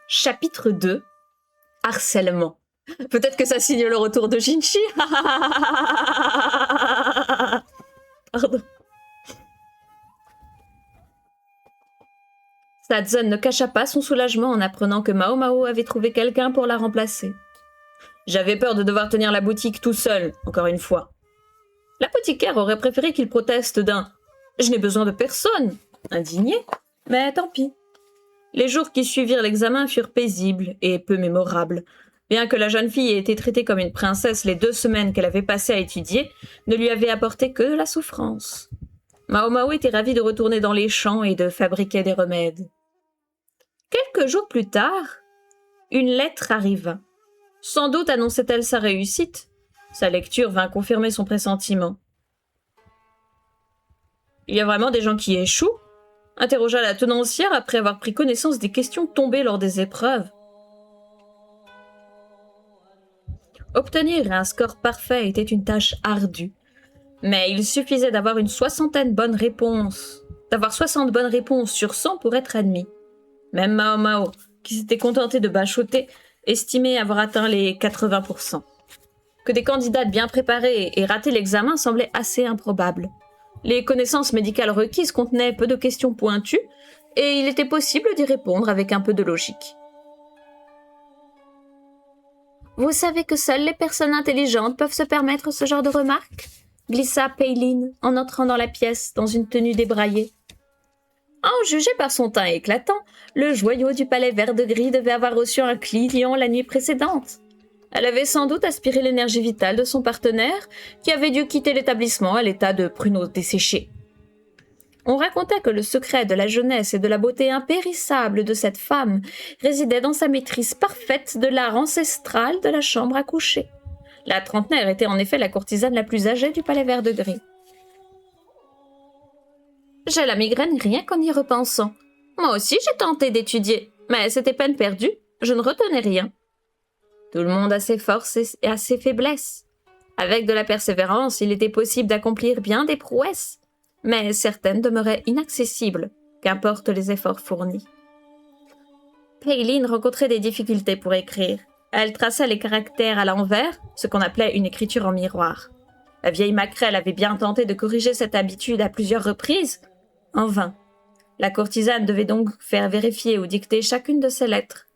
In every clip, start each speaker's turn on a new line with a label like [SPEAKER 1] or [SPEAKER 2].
[SPEAKER 1] Chapitre 2. Harcèlement. Peut-être que ça signe le retour de Jinchi. Pardon. Sadzon ne cacha pas son soulagement en apprenant que Mao Mao avait trouvé quelqu'un pour la remplacer. J'avais peur de devoir tenir la boutique tout seul, encore une fois. L'apothicaire aurait préféré qu'il proteste d'un « Je n'ai besoin de personne », indigné, mais tant pis. Les jours qui suivirent l'examen furent paisibles et peu mémorables. Bien que la jeune fille ait été traitée comme une princesse, les 2 semaines qu'elle avait passées à étudier ne lui avaient apporté que de la souffrance. Mao Mao était ravi de retourner dans les champs et de fabriquer des remèdes. Quelques jours plus tard, une lettre arriva. Sans doute annonçait-elle sa réussite. Sa lecture vint confirmer son pressentiment. « Il y a vraiment des gens qui échouent ?» interrogea la tenancière après avoir pris connaissance des questions tombées lors des épreuves. Obtenir un score parfait était une tâche ardue, mais il suffisait d'avoir 60 bonnes réponses sur 100 pour être admis. Même Mao Mao, qui s'était contenté de bachoter, estimait avoir atteint les 80%. Que des candidates bien préparées aient raté l'examen semblait assez improbable. Les connaissances médicales requises contenaient peu de questions pointues, et il était possible d'y répondre avec un peu de logique. Vous savez que seules les personnes intelligentes peuvent se permettre ce genre de remarques ? Glissa Peiline en entrant dans la pièce dans une tenue débraillée. En juger par son teint éclatant, le joyau du palais vert de gris devait avoir reçu un client la nuit précédente. Elle avait sans doute aspiré l'énergie vitale de son partenaire, qui avait dû quitter l'établissement à l'état de pruneau desséché. On racontait que le secret de la jeunesse et de la beauté impérissable de cette femme résidait dans sa maîtrise parfaite de l'art ancestral de la chambre à coucher. La trentenaire était en effet la courtisane la plus âgée du palais vert de gris. J'ai la migraine rien qu'en y repensant. Moi aussi j'ai tenté d'étudier, mais c'était peine perdue, je ne retenais rien. Tout le monde a ses forces et a ses faiblesses. Avec de la persévérance, il était possible d'accomplir bien des prouesses, mais certaines demeuraient inaccessibles, qu'importent les efforts fournis. Peiline rencontrait des difficultés pour écrire. Elle traçait les caractères à l'envers, ce qu'on appelait une écriture en miroir. La vieille maquerelle avait bien tenté de corriger cette habitude à plusieurs reprises, en vain. La courtisane devait donc faire vérifier ou dicter chacune de ses lettres.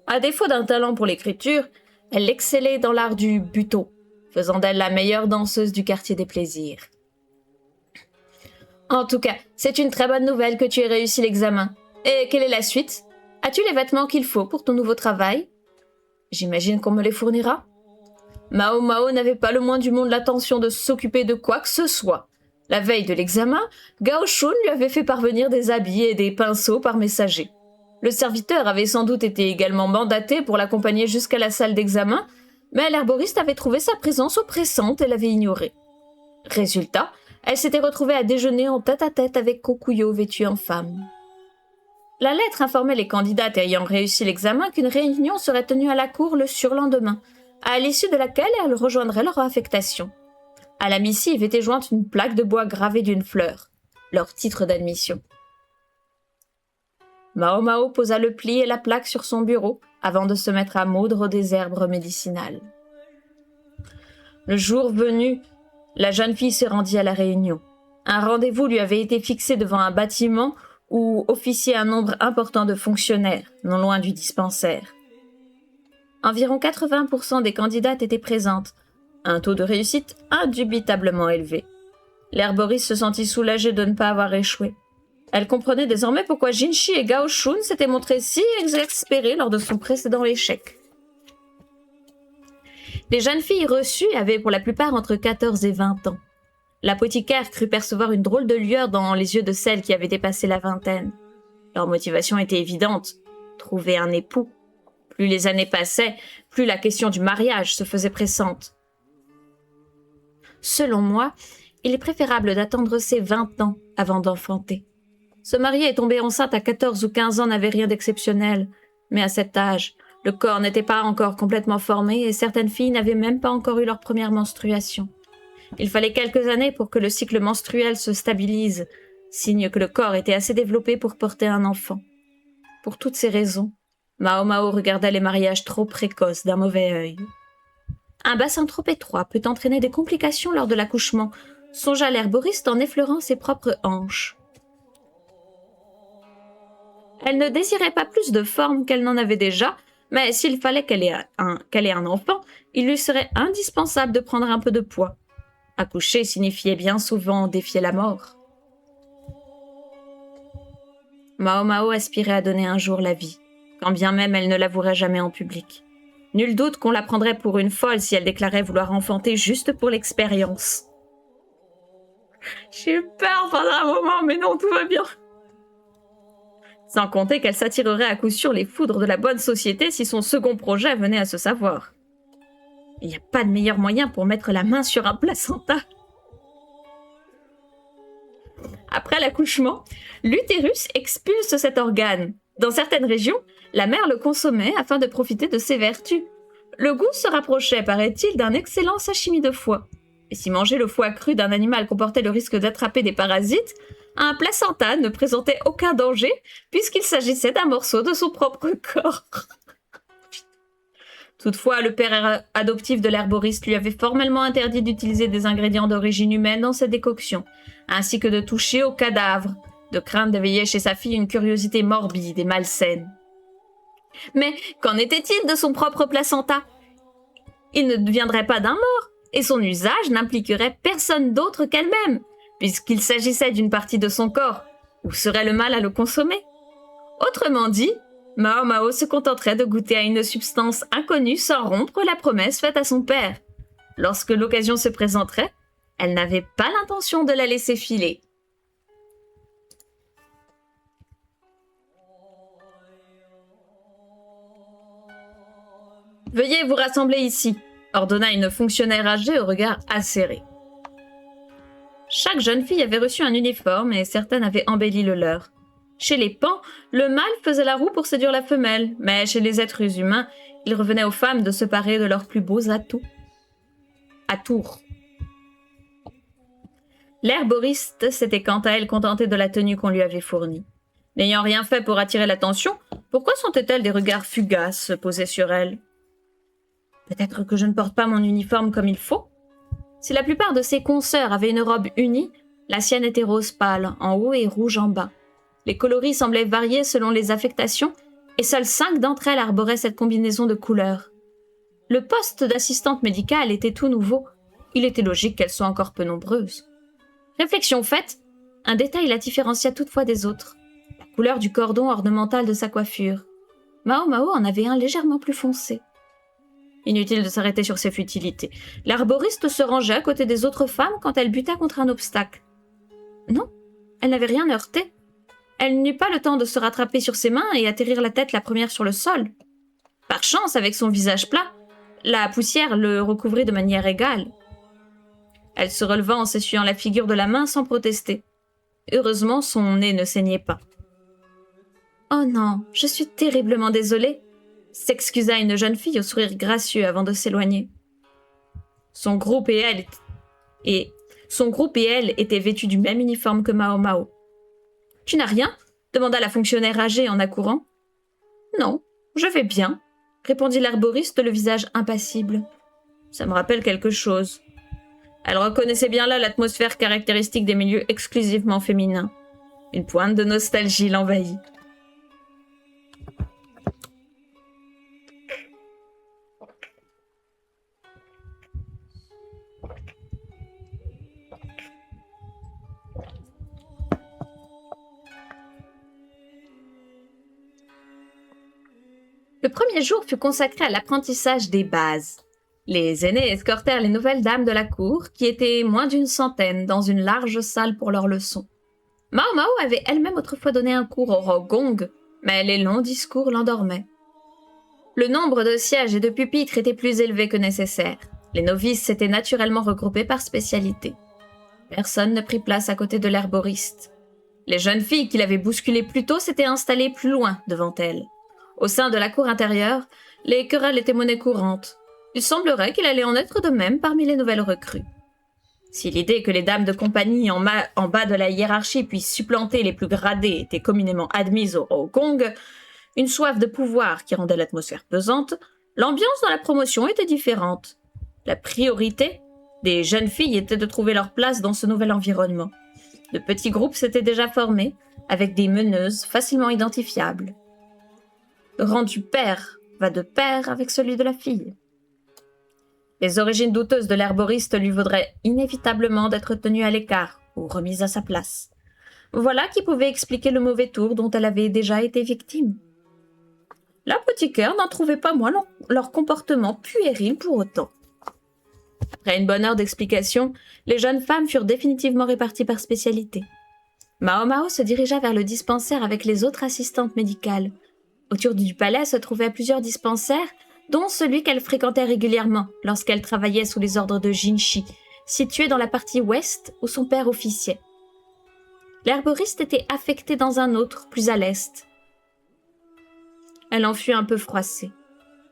[SPEAKER 1] À défaut d'un talent pour l'écriture, elle excellait dans l'art du buto, faisant d'elle la meilleure danseuse du quartier des plaisirs. En tout cas, c'est une très bonne nouvelle que tu aies réussi l'examen. Et quelle est la suite ? As-tu les vêtements qu'il faut pour ton nouveau travail ? J'imagine qu'on me les fournira. Mao Mao n'avait pas le moins du monde l'intention de s'occuper de quoi que ce soit. La veille de l'examen, Gao Shun lui avait fait parvenir des habits et des pinceaux par messager. Le serviteur avait sans doute été également mandaté pour l'accompagner jusqu'à la salle d'examen, mais l'herboriste avait trouvé sa présence oppressante et l'avait ignorée. Résultat, elle s'était retrouvée à déjeuner en tête-à-tête avec Kokuyo vêtue en femme. La lettre informait les candidates ayant réussi l'examen qu'une réunion serait tenue à la cour le surlendemain, à l'issue de laquelle elles rejoindraient leur affectation. À la missive était jointe une plaque de bois gravée d'une fleur, leur titre d'admission. Mao Mao posa le pli et la plaque sur son bureau avant de se mettre à moudre des herbes médicinales. Le jour venu, la jeune fille se rendit à la réunion. Un rendez-vous lui avait été fixé devant un bâtiment où officiait un nombre important de fonctionnaires, non loin du dispensaire. Environ 80% des candidates étaient présentes, un taux de réussite indubitablement élevé. L'herboriste se sentit soulagée de ne pas avoir échoué. Elle comprenait désormais pourquoi Jinchi et Gao Shun s'étaient montrés si exaspérés lors de son précédent échec. Les jeunes filles reçues avaient pour la plupart entre 14 et 20 ans. L'apothicaire crut percevoir une drôle de lueur dans les yeux de celles qui avaient dépassé la vingtaine. Leur motivation était évidente, trouver un époux. Plus les années passaient, plus la question du mariage se faisait pressante. Selon moi, il est préférable d'attendre ses 20 ans avant d'enfanter. Se marier et tomber enceinte à 14 ou 15 ans n'avait rien d'exceptionnel, mais à cet âge, le corps n'était pas encore complètement formé et certaines filles n'avaient même pas encore eu leur première menstruation. Il fallait quelques années pour que le cycle menstruel se stabilise, signe que le corps était assez développé pour porter un enfant. Pour toutes ces raisons, Mao Mao regardait les mariages trop précoces d'un mauvais œil. Un bassin trop étroit peut entraîner des complications lors de l'accouchement, songea l'herboriste en effleurant ses propres hanches. Elle ne désirait pas plus de forme qu'elle n'en avait déjà, mais s'il fallait qu'elle ait un enfant, il lui serait indispensable de prendre un peu de poids. Accoucher signifiait bien souvent défier la mort. Mao Mao aspirait à donner un jour la vie, quand bien même elle ne l'avouerait jamais en public. Nul doute qu'on la prendrait pour une folle si elle déclarait vouloir enfanter juste pour l'expérience. J'ai eu peur pendant un moment, mais non, tout va bien. Sans compter qu'elle s'attirerait à coup sûr les foudres de la bonne société si son second projet venait à se savoir. Il n'y a pas de meilleur moyen pour mettre la main sur un placenta. Après l'accouchement, l'utérus expulse cet organe. Dans certaines régions, la mère le consommait afin de profiter de ses vertus. Le goût se rapprochait, paraît-il, d'un excellent sashimi de foie. Et si manger le foie cru d'un animal comportait le risque d'attraper des parasites, un placenta ne présentait aucun danger puisqu'il s'agissait d'un morceau de son propre corps. Toutefois, le père adoptif de l'herboriste lui avait formellement interdit d'utiliser des ingrédients d'origine humaine dans ses décoctions, ainsi que de toucher au cadavre, de crainte d'éveiller chez sa fille une curiosité morbide et malsaine. Mais qu'en était-il de son propre placenta ? Il ne deviendrait pas d'un mort, et son usage n'impliquerait personne d'autre qu'elle-même, puisqu'il s'agissait d'une partie de son corps. Où serait le mal à le consommer ? Autrement dit, Mao Mao se contenterait de goûter à une substance inconnue sans rompre la promesse faite à son père. Lorsque l'occasion se présenterait, elle n'avait pas l'intention de la laisser filer. « Veuillez vous rassembler ici », ordonna une fonctionnaire âgée au regard acéré. Chaque jeune fille avait reçu un uniforme et certaines avaient embelli le leur. Chez les pans, le mâle faisait la roue pour séduire la femelle, mais chez les êtres humains, il revenait aux femmes de se parer de leurs plus beaux atouts. Atours. L'herboriste s'était quant à elle contentée de la tenue qu'on lui avait fournie. N'ayant rien fait pour attirer l'attention, pourquoi sentait-elle des regards fugaces posés sur elle ? Peut-être que je ne porte pas mon uniforme comme il faut ? Si la plupart de ses consoeurs avaient une robe unie, la sienne était rose pâle en haut et rouge en bas. Les coloris semblaient varier selon les affectations, et seules 5 d'entre elles arboraient cette combinaison de couleurs. Le poste d'assistante médicale était tout nouveau. Il était logique qu'elles soient encore peu nombreuses. Réflexion faite, un détail la différencia toutefois des autres. La couleur du cordon ornemental de sa coiffure. Mao Mao en avait un légèrement plus foncé. Inutile de s'arrêter sur ces futilités. L'herboriste se rangeait à côté des autres femmes quand elle buta contre un obstacle. Non, elle n'avait rien heurté. Elle n'eut pas le temps de se rattraper sur ses mains et atterrir la tête la première sur le sol. Par chance, avec son visage plat, la poussière le recouvrait de manière égale. Elle se releva en s'essuyant la figure de la main sans protester. Heureusement, son nez ne saignait pas. « Oh non, je suis terriblement désolée », s'excusa une jeune fille au sourire gracieux avant de s'éloigner. Son groupe et elle étaient vêtus du même uniforme que Mao Mao. « Tu n'as rien ?» demanda la fonctionnaire âgée en accourant. « Non, je vais bien », répondit l'herboriste, le visage impassible. « Ça me rappelle quelque chose. » Elle reconnaissait bien là l'atmosphère caractéristique des milieux exclusivement féminins. Une pointe de nostalgie l'envahit. Le premier jour fut consacré à l'apprentissage des bases. Les aînés escortèrent les nouvelles dames de la cour, qui étaient moins d'une centaine, dans une large salle pour leurs leçons. Mao Mao avait elle-même autrefois donné un cours au gong, mais les longs discours l'endormaient. Le nombre de sièges et de pupitres était plus élevé que nécessaire. Les novices s'étaient naturellement regroupées par spécialité. Personne ne prit place à côté de l'herboriste. Les jeunes filles qui l'avaient bousculée plus tôt s'étaient installées plus loin devant elle. Au sein de la cour intérieure, les querelles étaient monnaie courante. Il semblerait qu'il allait en être de même parmi les nouvelles recrues. Si l'idée que les dames de compagnie en bas de la hiérarchie puissent supplanter les plus gradés était communément admise au gong, une soif de pouvoir qui rendait l'atmosphère pesante, l'ambiance dans la promotion était différente. La priorité des jeunes filles était de trouver leur place dans ce nouvel environnement. De petits groupes s'étaient déjà formés, avec des meneuses facilement identifiables. Le rang du père va de pair avec celui de la fille. Les origines douteuses de l'herboriste lui vaudraient inévitablement d'être tenue à l'écart ou remise à sa place. Voilà qui pouvait expliquer le mauvais tour dont elle avait déjà été victime. L'apothicaire n'en trouvait pas moins leur comportement puéril pour autant. Après une bonne heure d'explication, les jeunes femmes furent définitivement réparties par spécialité. Mao Mao se dirigea vers le dispensaire avec les autres assistantes médicales. Autour du palais se trouvaient plusieurs dispensaires, dont celui qu'elle fréquentait régulièrement lorsqu'elle travaillait sous les ordres de Jinshi, situé dans la partie ouest où son père officiait. L'herboriste était affecté dans un autre, plus à l'est. Elle en fut un peu froissée.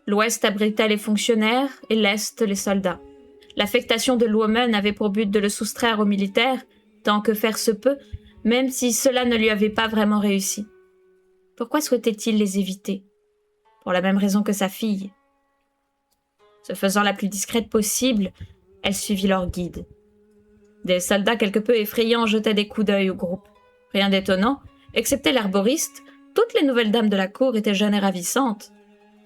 [SPEAKER 1] L'ouest abritait les fonctionnaires et l'est les soldats. L'affectation de l'woman avait pour but de le soustraire aux militaires, tant que faire se peut, même si cela ne lui avait pas vraiment réussi. Pourquoi souhaitait-il les éviter? Pour la même raison que sa fille. Se faisant la plus discrète possible, elle suivit leur guide. Des soldats quelque peu effrayants jetaient des coups d'œil au groupe. Rien d'étonnant, excepté l'herboriste, toutes les nouvelles dames de la cour étaient jeunes et ravissantes.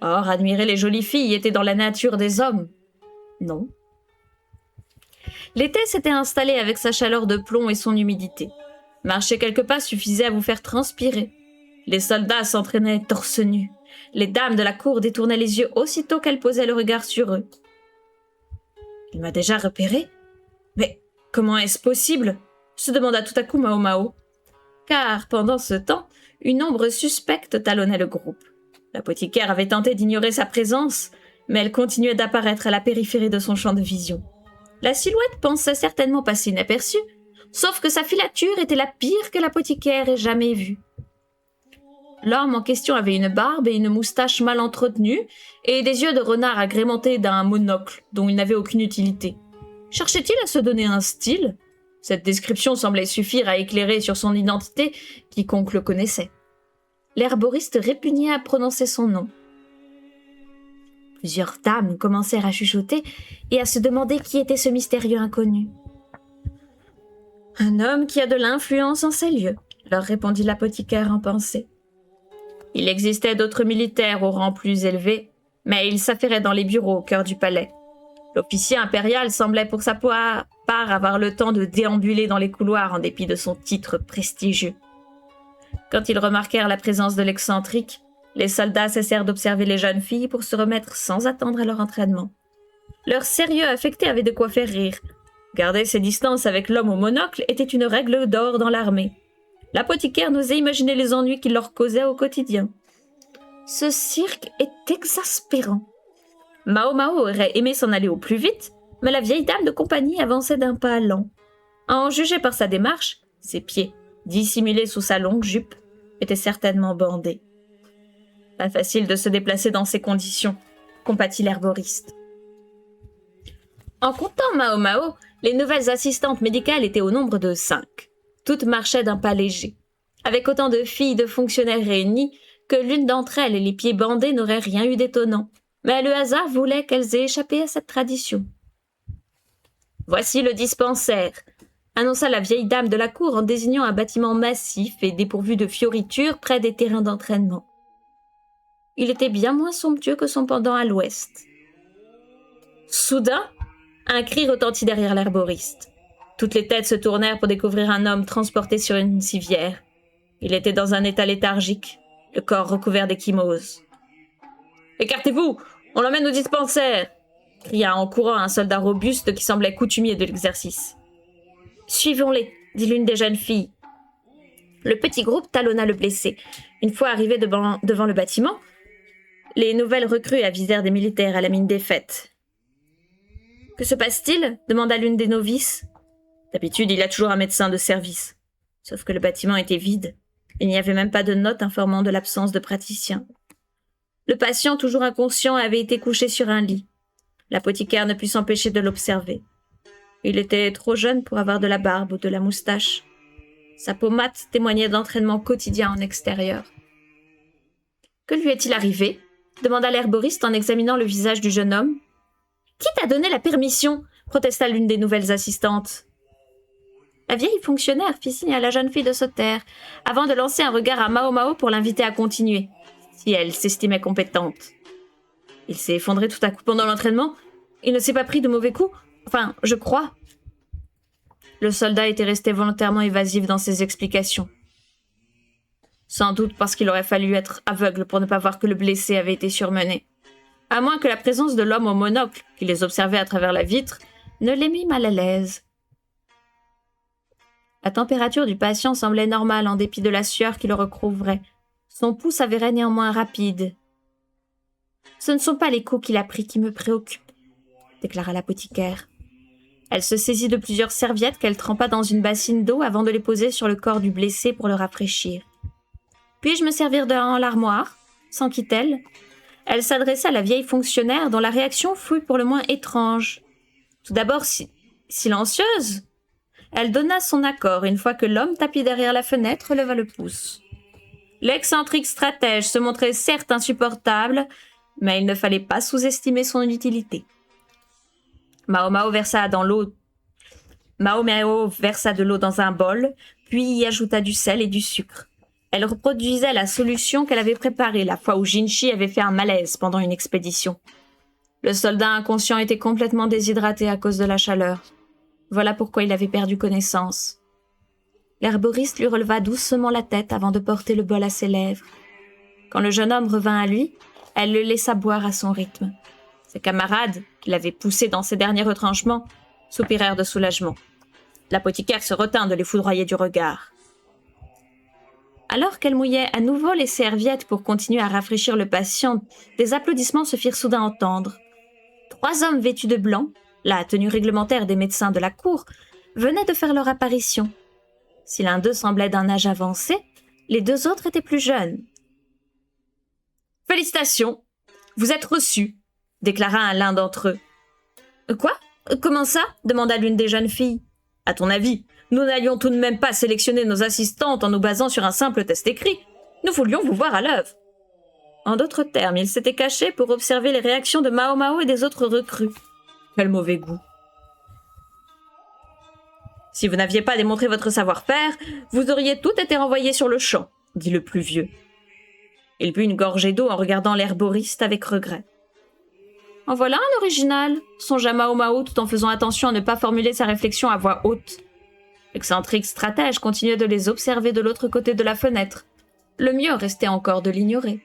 [SPEAKER 1] Or, admirer les jolies filles était dans la nature des hommes. Non. L'été s'était installé avec sa chaleur de plomb et son humidité. Marcher quelques pas suffisait à vous faire transpirer. Les soldats s'entraînaient torse nu. Les dames de la cour détournaient les yeux aussitôt qu'elles posaient le regard sur eux. « Il m'a déjà repéré ? Mais comment est-ce possible ?» se demanda tout à coup Mao Mao. Car, pendant ce temps, une ombre suspecte talonnait le groupe. L'apothicaire avait tenté d'ignorer sa présence, mais elle continuait d'apparaître à la périphérie de son champ de vision. La silhouette pensait certainement passer inaperçue, sauf que sa filature était la pire que l'apothicaire ait jamais vue. L'homme en question avait une barbe et une moustache mal entretenue, et des yeux de renard agrémentés d'un monocle dont il n'avait aucune utilité. Cherchait-il à se donner un style ? Cette description semblait suffire à éclairer sur son identité quiconque le connaissait. L'herboriste répugnait à prononcer son nom. Plusieurs dames commencèrent à chuchoter et à se demander qui était ce mystérieux inconnu. « Un homme qui a de l'influence en ces lieux », leur répondit l'apothicaire en pensée. Il existait d'autres militaires au rang plus élevé, mais ils s'affairaient dans les bureaux au cœur du palais. L'officier impérial semblait pour sa part avoir le temps de déambuler dans les couloirs en dépit de son titre prestigieux. Quand ils remarquèrent la présence de l'excentrique, les soldats cessèrent d'observer les jeunes filles pour se remettre sans attendre à leur entraînement. Leur sérieux affecté avait de quoi faire rire. Garder ses distances avec l'homme au monocle était une règle d'or dans l'armée. L'apothicaire n'osait imaginer les ennuis qu'il leur causait au quotidien. Ce cirque est exaspérant. Mao Mao aurait aimé s'en aller au plus vite, mais la vieille dame de compagnie avançait d'un pas lent. À en juger par sa démarche, ses pieds, dissimulés sous sa longue jupe, étaient certainement bandés. Pas facile de se déplacer dans ces conditions, compatit l'herboriste. En comptant Mao Mao, les nouvelles assistantes médicales étaient au nombre de 5. Toutes marchaient d'un pas léger. Avec autant de filles de fonctionnaires réunies, que l'une d'entre elles et les pieds bandés n'aurait rien eu d'étonnant. Mais le hasard voulait qu'elles aient échappé à cette tradition. « Voici le dispensaire », annonça la vieille dame de la cour en désignant un bâtiment massif et dépourvu de fioritures près des terrains d'entraînement. Il était bien moins somptueux que son pendant à l'ouest. Soudain, un cri retentit derrière l'herboriste. Toutes les têtes se tournèrent pour découvrir un homme transporté sur une civière. Il était dans un état léthargique, le corps recouvert d'échymose. « Écartez-vous, on l'emmène au dispensaire !» cria en courant un soldat robuste qui semblait coutumier de l'exercice. « Suivons-les » dit l'une des jeunes filles. Le petit groupe talonna le blessé. Une fois arrivés devant le bâtiment, les nouvelles recrues avisèrent des militaires à la mine défaite. « Que se passe-t-il » demanda l'une des novices. D'habitude, il y a toujours un médecin de service. Sauf que le bâtiment était vide. Il n'y avait même pas de note informant de l'absence de praticien. Le patient, toujours inconscient, avait été couché sur un lit. L'apothicaire ne put s'empêcher de l'observer. Il était trop jeune pour avoir de la barbe ou de la moustache. Sa peau mate témoignait d'entraînement quotidien en extérieur. Que lui est-il arrivé » demanda l'herboriste en examinant le visage du jeune homme. « Qui t'a donné la permission » protesta l'une des nouvelles assistantes. La vieille fonctionnaire fit signe à la jeune fille de se taire, avant de lancer un regard à Mao Mao pour l'inviter à continuer, si elle s'estimait compétente. Il s'est effondré tout à coup pendant l'entraînement. Il ne s'est pas pris de mauvais coups. Enfin, je crois. Le soldat était resté volontairement évasif dans ses explications. Sans doute parce qu'il aurait fallu être aveugle pour ne pas voir que le blessé avait été surmené. À moins que la présence de l'homme au monocle, qui les observait à travers la vitre, ne les mit mal à l'aise. La température du patient semblait normale en dépit de la sueur qui le recouvrait. Son pouls s'avérait néanmoins rapide. « Ce ne sont pas les coups qu'il a pris qui me préoccupent, » déclara l'apothicaire. Elle se saisit de plusieurs serviettes qu'elle trempa dans une bassine d'eau avant de les poser sur le corps du blessé pour le rafraîchir. « Puis-je me servir dans l'armoire » s'enquit-elle. Elle s'adressa à la vieille fonctionnaire dont la réaction fut pour le moins étrange. Tout d'abord silencieuse, elle donna son accord une fois que l'homme tapis derrière la fenêtre leva le pouce. L'excentrique stratège se montrait certes insupportable, mais il ne fallait pas sous-estimer son utilité. Mao Mao versa de l'eau dans un bol, puis y ajouta du sel et du sucre. Elle reproduisait la solution qu'elle avait préparée la fois où Jinshi avait fait un malaise pendant une expédition. Le soldat inconscient était complètement déshydraté à cause de la chaleur. Voilà pourquoi il avait perdu connaissance. L'herboriste lui releva doucement la tête avant de porter le bol à ses lèvres. Quand le jeune homme revint à lui, elle le laissa boire à son rythme. Ses camarades, qui l'avaient poussé dans ses derniers retranchements, soupirèrent de soulagement. L'apothicaire se retint de les foudroyer du regard. Alors qu'elle mouillait à nouveau les serviettes pour continuer à rafraîchir le patient, des applaudissements se firent soudain entendre. 3 hommes vêtus de blanc, la tenue réglementaire des médecins de la cour, venaient de faire leur apparition. Si l'un d'eux semblait d'un âge avancé, les 2 autres étaient plus jeunes. « Félicitations, vous êtes reçus », déclara l'un d'entre eux. « Quoi ? Comment ça ?» demanda l'une des jeunes filles. « À ton avis, nous n'allions tout de même pas sélectionner nos assistantes en nous basant sur un simple test écrit. Nous voulions vous voir à l'œuvre. » En d'autres termes, il s'était caché pour observer les réactions de Mao Mao et des autres recrues. Quel mauvais goût. « Si vous n'aviez pas démontré votre savoir-faire, vous auriez toutes été renvoyés sur le champ, » dit le plus vieux. Il but une gorgée d'eau en regardant l'herboriste avec regret. « En voilà un original !» songea Mao Mao tout en faisant attention à ne pas formuler sa réflexion à voix haute. L'excentrique stratège continuait de les observer de l'autre côté de la fenêtre. Le mieux restait encore de l'ignorer.